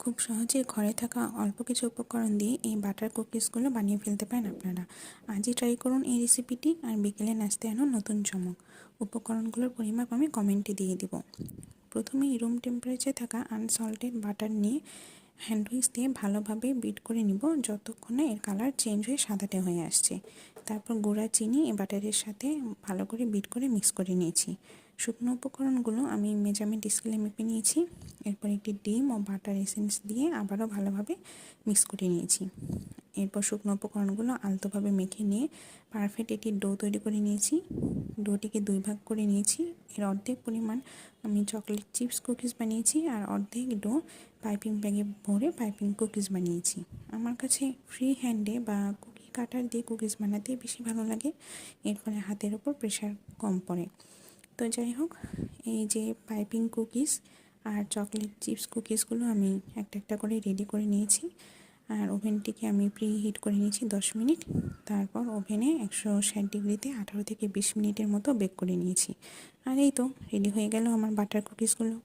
খুব সহজে ঘরে থাকা অল্প কিছু উপকরণ দিয়ে এই বাটার কুকিজগুলো বানিয়ে ফেলতে পারেন আপনারা। আজই ট্রাই করুন এই রেসিপিটি আর বিকেলে নাস্তায় আনুন নতুন চমক। উপকরণগুলোর পরিমাপ আমি কমেন্টে দিয়ে দিব। প্রথমেই রুম টেম্পারেচারে থাকা আনসল্টেড বাটার নিয়ে হ্যান্ড হুইস্ক দিয়ে ভালোভাবে বিট করে নিব যতক্ষণে এর কালার চেঞ্জ হয়ে সাদাটে হয়ে আসছে। তারপর গুঁড়া চিনি এই বাটারের সাথে ভালো করে বিট করে মিক্স করে নিয়েছি। শুকনো উপকরণগুলো আমি মেজারমেন্ট স্কেলে মেপে নিয়েছি। এরপর একটি ডিম ও বাটার এসেন্স দিয়ে আবারও ভালোভাবে মিক্স করে নিয়েছি। এরপর শুকনো উপকরণগুলো আলতোভাবে মেখে নিয়ে পারফেক্ট একটি ডো তৈরি করে নিয়েছি। ডোটিকে 2 ভাগ করে নিয়েছি। এর অর্ধেক পরিমাণ আমি চকলেট চিপস কুকিজ বানিয়েছি আর অর্ধেক ডো পাইপিং ব্যাগে ভরে পাইপিং কুকিজ বানিয়েছি। আমার কাছে ফ্রি হ্যান্ডে বা কুকি কাটার দিয়ে কুকিজ বানাতে বেশি ভালো লাগে, এর ফলে হাতের ওপর প্রেশার কম পড়ে। তো যাই হোক, এই যে পাইপিং কুকিজ আর চকলেট চিপস কুকিজগুলো আমি একটা একটা করে রেডি করে নিয়েছি। আর ওভেনটিকে আমি প্রি হিট করে নিয়েছি 10 মিনিট। তারপর ওভেনে 160 ডিগ্রিতে 18 থেকে 20 মিনিটের মতো বেক করে নিয়েছি। আর এই তো রেডি হয়ে গেল আমার বাটার কুকিজগুলো।